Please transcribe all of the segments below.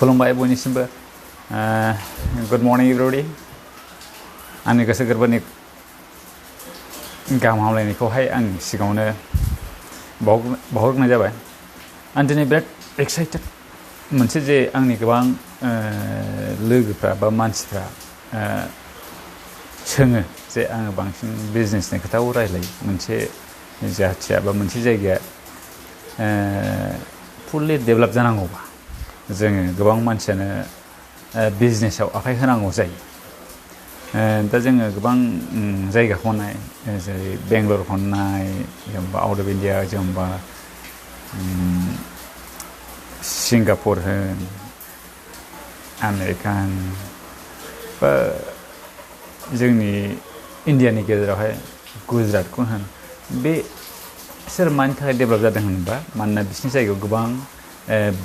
खुलुमबाय बयनिसिमबो good morning everybody आंनि गोसो गोरबोनि गाहाम हामलायनायखौहाय आं सिगाङावनो बावहरग्रोनाय जाबाय। आं दिनै बिराद एक्साइटेड मोनसे जे आंनि गोबां लोगोफ्रा बा मानसिफ्रा सोङो जे आङो बांसिन बिजनेसनि खोथाखौ रायलायो। मोनसे जाथिया बा मोनसे जायगाया फुललि डेभेलप जानांगौबा जोङो गोबां मानसियानो बिजनेसाव आखाइ होनांगौ जायो। दा जोङो गोबां जायगाखौ नाय जेरै बेंगलरखौ नाय जेनेबा आउट अफ इन्डिया जेनेबा सिंगापुर होन आमेरिका होन बा जोंनि इण्डियानि गेजेरावहाय गुजरातखौ होन बिसोर मानि थाखाय डेभेलप जादों होनबा मानोना बिसिनि जायगायाव गोबां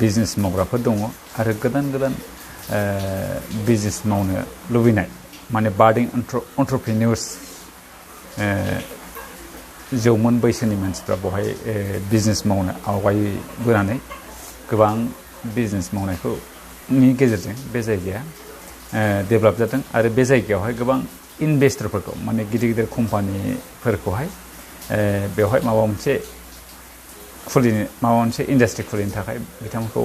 बिजनेस मावग्राफोर दङ आरो गोदान गोदान बिजनेस मावनो लुबैनाय माने बार्डिं एन्ट्रप्रेन्योर्स जौमोन बैसोनि मानसिफ्रा बेवहाय बिजनेस मावनो आवगायबोनानै गोबां बिजनेस मावनायनि गेजेरजों बे जायगाया डेभेलप जादों आरो बे जायगायावहाय गोबां इनभेस्टरफोरखौ माने गिदिर गिदिर कम्पानिफोरखौहाय बेवहाय माबा मोनसे इन्डास्ट्रि खुलिनो थाखाय बिथांमोनखौ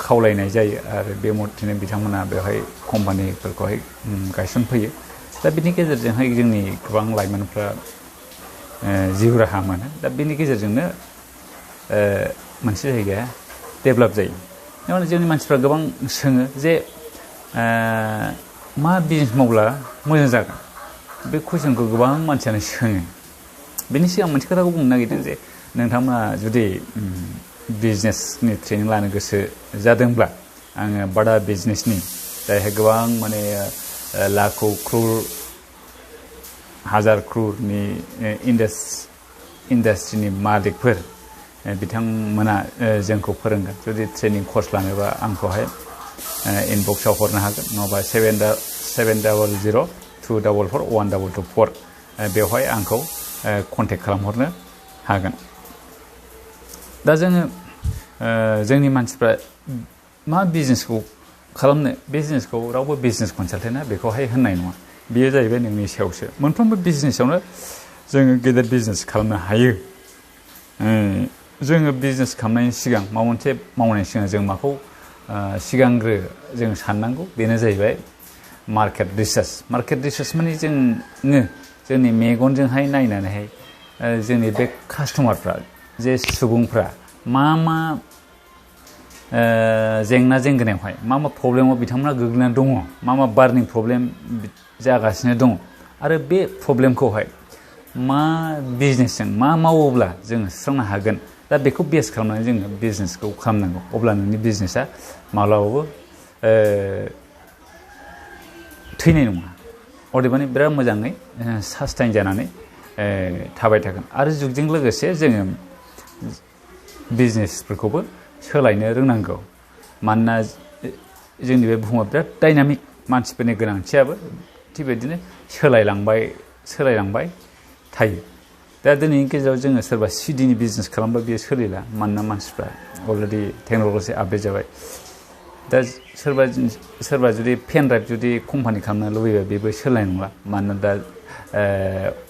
खावलायनाय जायो आरो बे मथेनो बिथांमोना बेवहाय कम्पानिफोरखौहाय गायसनफैयो। दा बिनि गेजेरजोंहाय जोंनि गोबां लाइमोनफ्रा जिउ राहा मोनो। दा बिनि गेजेरजोंनो मोनसे जायगाया डेभेलप जायो। माने जोंनि मानसिफ्रा गोबां सोङो जे मा बिजनेस मावब्ला मोजां जागोन बे कुइसनखौ गोबां मानसियानो सोङो। बेनि सिगां मोनसे खोथाखौ बुंनो नागिरदों जे नोंथांमोना जुदि बिजनेसनि ट्रेनिं लानो गोसो जादोंब्ला आङो बाटा बिजनेसनि जायहाय गोबां माने लाखौ क्रर हाजार क्ररनि इन्डास्ट्रिनि मालिकफोर बिथांमोना जोंखौ फोरोंगोन। जुदि ट्रेनिं कर्स लानोबा आंखौहाय इनबक्सआव हरनो हागोन नङाबा 7002441224 बेवहाय आंखौ कन्टेक्ट खालामहरनो हागोन। दा जोङो जोंनि मानसिफ्रा मा बिजनेसखौ खालामनो बे जिनिसखौ रावबो बिजनेस कनसालटेन्टआ बेखौहाय होननाय नङा। बेयो जाहैबाय नोंनि सायावसो। मोनफ्रोमबो बिजनेसावनो जोङो गेदेर बिजनेस खालामनो हायो। जोङो बिजनेस खालामनायनि सिगां माबा मोनसे मावनायनि सिगां जों माखौ सिगांग्रो जों साननांगौ बेनो जाहैबाय मार्केट रिसार्च। मार्केट रिसार्च माने जोङो जोंनि मेगनजोंहाय नायनानैहाय जोंनि बे कास्टमारफ्रा जे सुबुंफ्रा मा जेंना जेंगोनायावहाय मा प्रब्लेमाव बिथांमोना गोग्लैनानै दङ, मा बार्निं प्रब्लेम जागासिनो दङ आरो बे प्रब्लेमखौहाय मा बिजनेसजों मा मावोब्ला जोङो सुस्रांनो हागोन। दा बेखौ बेस खालामनानै जोङो बिजनेसखौ खालामनांगौ। अब्ला नोंनि बिजनेसा माब्लाबाबो थैनाय नङा। अदेबानि बिराद मोजाङै सास्टेइन जानानै थाबाय थागोन। आरो जुगजों लोगोसे जोङो बिजनेसफोरखौबो सोलायनो रोंनांगौ। मानोना जोंनि बे बुहुमा बिराद डाइनामिक। मानसिफोरनि गोनांथियाबो थिग बिदिनो सोलायलांबाय थायो। दा दिनैनि गेजेराव जोङो सोरबा सिडिनि बिजनेस खालामबा बियो सोलिला। मानोना मानसिफ्रा अलरेडि टेक्न'लजि आपडेट जाबाय। दा सोरबा जुदि पेन ड्राइभ जुदि कम्पानि खालामनो लुबैबा बेबो सोलायनाय नंला। मानोना दा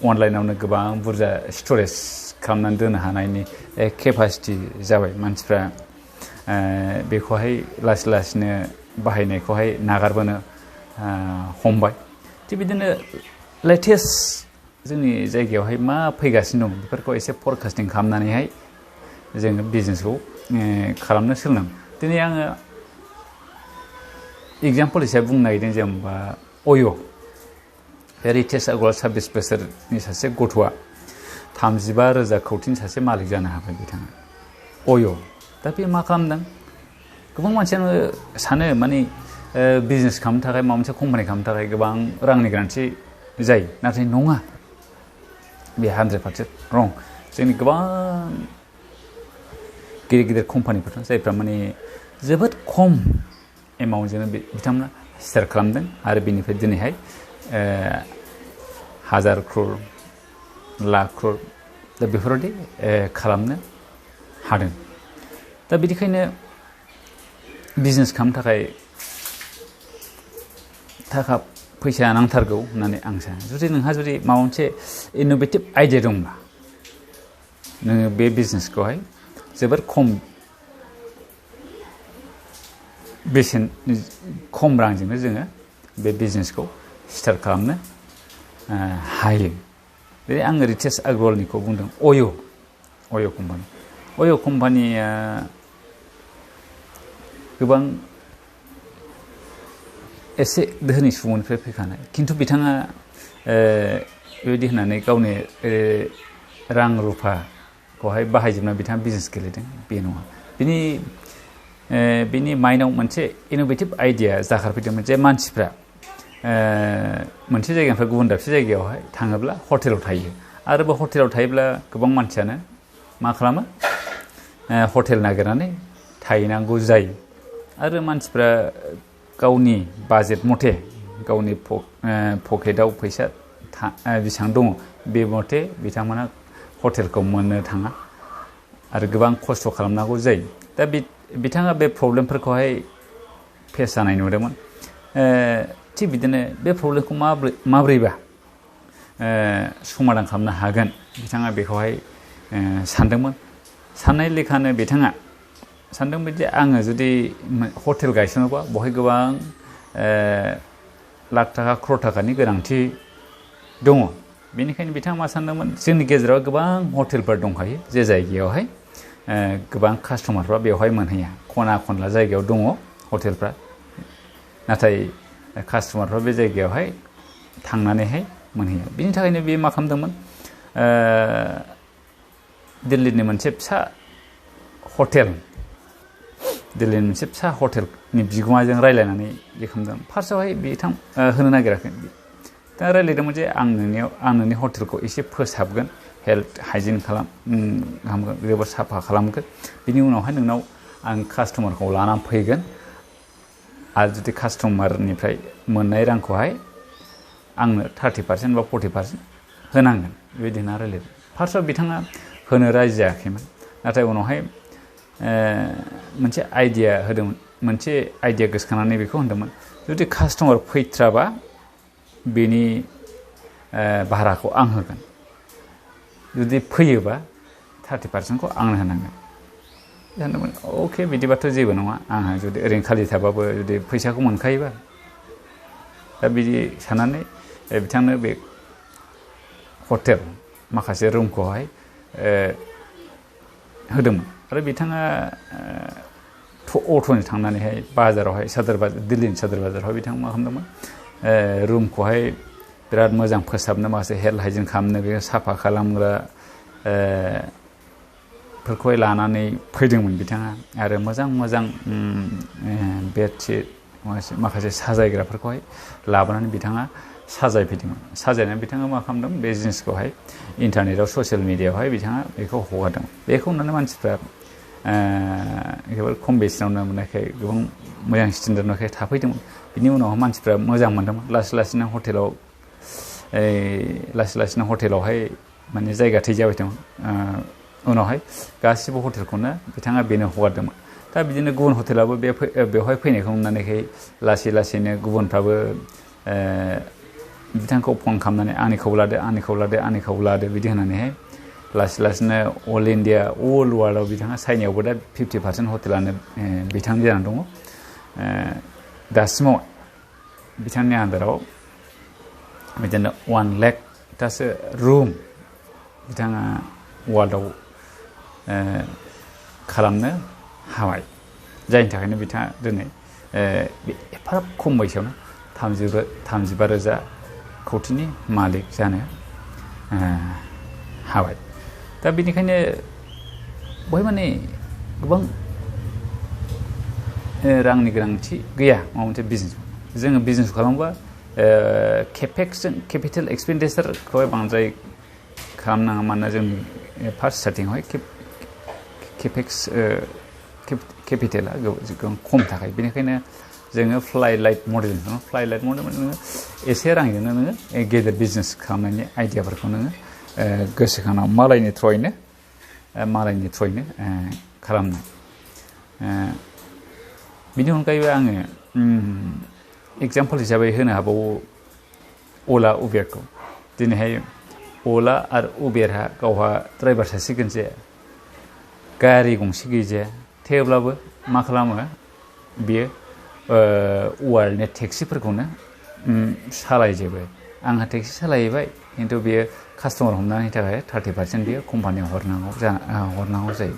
अनलाइनावनो गोबां बुरजा स्टरेज खालामनानै दोननो हानायनि केपासिटि जाबाय। मानसिफ्रा बेखौहाय लासै लासैनो बाहायनायखौहाय नागारबोनो हमबाय। थिग बिदिनो लेटेस्ट जोंनि जायगायावहाय मा फैगासिनो दं बेफोरखौ एसे फरकास्टिं खालामनानैहाय जोङो बिजनेसखौ खालामनो सोलोंनांगौ। दिनै आङो एगजामपोल हिसाबै बुंनो नागिरदों जेनेबा अय' बे रितेश आगरवाल 26 बोसोरनि सासे गथ'आ 35,000 कौटिनि सासे मालिक जानो हाबाय बिथाङा अय'। दा बे मा खालामदों? गोबां मानसियानो सानो माने बिजनेस खालामनो थाखाय माबा मोनसे कम्पानि खालामनो थाखाय गोबां रांनि गोनांथि जायो। नाथाय नङा, बे 100% रं। जोंनि गोबां गिदिर गिदिर कम्पानिफोर दं जायफ्रा माने जोबोद खम एमाउन्टजोंनो बिथांमोना स्टार्ट खालामदों आरो बेनिफ्राय दिनैहाय 1000 क्रर लाख क्रर दा बेफोरबायदि खालामनो हादों। दा बिनिखायनो बिजनेस खालामनो थाखाय थाखा फैसा नांथारगौ होननानै आं सानो जुदि नोंहा जुदि माबा मोनसे इनोभेटिभ आइडिया दंब्ला नोङो बे बिजनेसखौहाय जोबोर खम बेसेन खम रांजोंनो जोङो बे बिजनेसखौ स्टार्ट खालामनो हायो जेरै आङो रितेश आगरवालनिखौ बुंदों अय' कम्पानिया गोबां एसे धोनि सुबुंनिफ्राय फैखानाय खिन्थु बिथाङा बेबायदि होननानै गावनि रां रुफाखौहाय बाहायजोबना बिथाङा बिजनेस गेलेदों बे नङा बिनि माइन्डआव मोनसे इनोभेटिभ आइडिया जाखारफैदोंमोन जे मानसिफ्रा मोनसे जायगानिफ्राय गुबुन दाबसे जायगायावहाय थाङोब्ला हटेलाव थायो आरो बे हटेलाव थायोब्ला गोबां मानसियानो मा खालामो हटेल नागिरनानै थाहैनांगौ जायो आरो मानसिफ्रा गावनि बाजेट मथे गावनि पकेटाव फैसा बेसेबां दङ बे मथे बिथांमोना हटेलखौ मोननो थाङा आरो गोबां खस्थ' खालामनांगौ जायो दा बिथाङा बे प्रब्लेमफोरखौहाय फेस जानाय नुदोंमोन थिग बिदिनो बे प्रब्लेमखौ माब्रैबा समाधान खालामनो हागोन बिथाङा बेखौहाय सानदोंमोन साननाय लेखानो बिथाङा सानदोंमोन जे आङो जुदि हटेल गायसनोबा बहाय गोबां लाख थाखा क्रर थाखानि गोनांथि दङ बेनिखायनो बिथाङा मा सानदोंमोन जोंनि गेजेराव गोबां हटेलफोर दंखायो जे जायगायावहाय गोबां कास्टमारफ्रा बेवहाय मोनहैया खना खनला जायगायाव दङ हटेलफ्रा नाथाय कास्टमारफ्रा बे जायगायावहाय थांनानैहाय मोनहैया बिनि थाखायनो बे मा खालामदोंमोन दिल्लीनि मोनसे फिसा हटेलनि बिगोमाजों रायज्लायनानै बे खालामदों फार्स्टआवहाय बिथां होनो नागिराखै दा रायज्लायदोंमोन जे आं नोंनि हटेलखौ एसे फोसाबगोन हेल्थ हाइजिन खालामगोन जोबोर साफा खालामगोन बिनि उनावहाय नोंनाव आं कास्टमारखौ लानानै फैगोन आरो जुदि कास्टमारनिफ्राय मोननाय रांखौहाय आंनो 30% बा 40% होनांगोन बेबायदि होनना रायज्लायदों फार्स्टआव बिथाङा होनो राजि जायाखैमोन नाथाय उनावहाय मोनसे आइडिया होदोंमोन मोनसे आइडिया गोसोखांनानै बेखौ होनदोंमोन जुदि कास्टमार फैथ्राबा बेनि भाराखौ आं होगोन जुदि फैयोबा 30%खौ आंनो होनांगोन होनदोंमोन अके बिदिबाथ' जेबो नङा आंहा जुदि ओरैनो खालि थाबाबो जुदि फैसाखौ मोनखायोबा दा बिदि साननानै बिथांनो बे हटेल माखासे रुमखौहाय होदोंमोन आरो बिथाङा अट'जों थांनानैहाय बाजारावहाय दिल्लीनि सादर बाजारावहाय बिथाङा मा खालामदोंमोन रुमखौहाय बिराद मोजां फोसाबनो माखासे हेल्थ हाइजिन खालामनो बेखौ साफा खालामग्रा फोरखौहाय लानानै फैदोंमोन बिथाङा आरो मोजां बेडशिट माखासे साजायग्राफोरखौहाय लाबोनानै बिथाङा साजायफैदोंमोन साजायनानै बिथाङा मा खालामदों बे जिनिसखौहाय इन्टारनेटआव ससियेल मिडियायावहाय बिथाङा बेखौ हगारदों बेखौ नुनानै मानसिफ्रा जोबोर खम बेसेनावनो मोननायखाय गोबां मोजां स्टेन्डार्ड नुनायखाय थाफैदोंमोन बिनि उनावहाय मानसिफ्रा मोजां मोनदोंमोन लासै लासैनो हटेलावहाय माने जायगा थैजाबाय दंमोन उनावहाय गासिबो हटेलखौनो बिथाङा बेनो हगारदोंमोन दा बिदिनो गुबुन हटेलाबो बेवहाय फैनायखौ नुनानैहाय लासैनो गुबुनफ्राबो बिथांखौ फन खालामनानै आंनिखौ लादो बिदि होनानैहाय लासैनो अल इण्डिया अल वार्ल्डआव बिथाङा चाइनायावबो दा 50% हटेलानो बिथांनि जानानै दङ दासिमाव बिथांनि आन्दाराव बिदिनो 1 लाखथासो रुम बिथाङा वार्ल्डआव खालामनो हाबाय जायनि थाखायनो बिथाङा दिनै एफाराब खम बैसोआवनो 35,000 कौटिनि मालिक जानो हाबाय दा बेनिखायनो बहाय माने गोबां रांनि गोनांथि गैया माबा मोनसे बिजनेस जोङो बिजनेस खालामोबा केपेक्सजों केपिटेल एक्सपेन्डिचारखौहाय बांद्राय खालामनाङा मानोना जोंनि फार्स्ट स्टार्टिंआवहाय केपिटेला गोबां खम थाखाय बेनिखायनो जोङो फ्लाइ लाइट मडेल नोङो एसे रांजोंनो नोङो गेदेर बिजनेस खालामनायनि आइडियाफोरखौ नोङो गोसोखांनाव मालायनि थ्रयैनो खालामनाय बिनि अनगायैबो आङो एग्जाम्पल हिसाबै होनो हाबावो अला उबेरखौ दिनैहाय अला आरो उबेरहा गावहा ड्राइभार सासे गैजाया गारि गंसे गैजाया थेवब्लाबो मा खालामो बियो वार्ल्डनि टेक्सिफोरखौनो सालायजोबो आंहा टेक्सि सालायबाय खिन्थु बियो कास्टमार हमनायनि थाखाय 30% बियो कम्पानियाव हरनांगौ जायो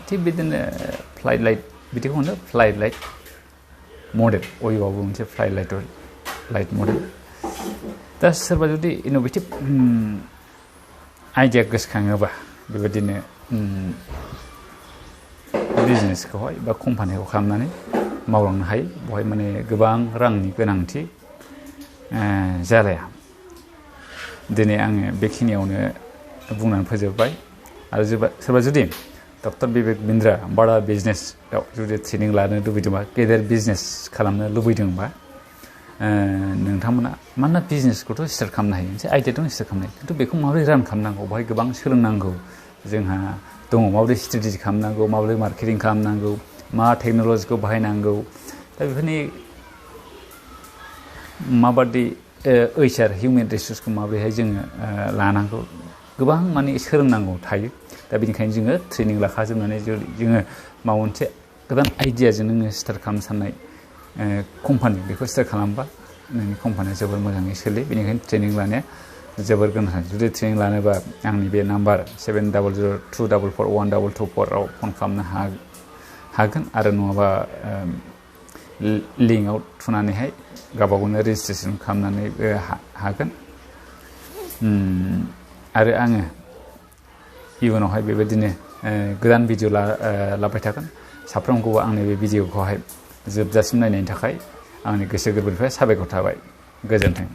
थिग बिदिनो फ्लाइट लाइट बिदिखौ होनो फ्लाइट लाइट मडेल अयबाबो मोनसे फ्लाइट लाइट मडेल दा सोरबा जुदि इनोभेटिभ आइडिया गोसोखाङोबा बेबायदिनो बिजनेसखौहाय बा कम्पानिखौ खालामनानै मावलांनो हायो बहाय माने गोबां रांनि गोनांथि जालाया दिनै आङो बेखिनियावनो बुंनानै फोजोबबाय आरो सोरबा जुदि डक्टर बिबेक बिन्द्रा बाड़ा बिजनेसआव जुदि ट्रेनिं लानो लुबैदोंबा गेदेर बिजनेस खालामनो लुबैदोंबा नोंथांमोना मानोना बिजनेसखौथ' स्टार्ट खालामनो हायो मोनसे आइडियाजों स्टार्ट खालामनो हायो खिन्थु बेखौ माबोरै रान खालामनांगौ बेवहाय गोबां सोलोंनांगौ जोंहा दङ माबोरै स्ट्रेटेजि खालामनांगौ माबोरै मार्केटिं खालामनांगौ मा टेक्न'लजिखौ बाहायनांगौ दा बेफोरनि माबादि HR हिउमेन रिसर्सखौ माबोरैहाय जोङो लानांगौ गोबां माने सोलोंनांगौ थायो दा बेनिखायनो जोङो ट्रेनिं लाखाजोबनानै जोङो माबा मोनसे गोदान आइडियाजों नोङो स्टार्ट खालामनो साननाय कम्पानि बेखौ स्टार्ट खालामबा नोंनि कम्पानिया जोबोर मोजाङै सोलियो बेनिखायनो ट्रेनिं लानाया जोबोर गोनांथार जुदि ट्रेनिं लानोबा आंनि बे नाम्बार 7002441224 आव फन खालामनो हागोन आरो नङाबा लिंकआव थुनानैहाय गावबा गावनो रेजिस्ट्रेसन खालामनानै हागोन आरो आङो इयुनावहाय बेबायदिनो गोदान भिडिअ लाबाय थागोन साफ्रोमखौबो आंनि बे भिडिअखौहाय जोबजासिम नायनायनि थाखाय आंनि गोसो गोरबोनिफ्राय साबायखर थाबाय गोजोन्थों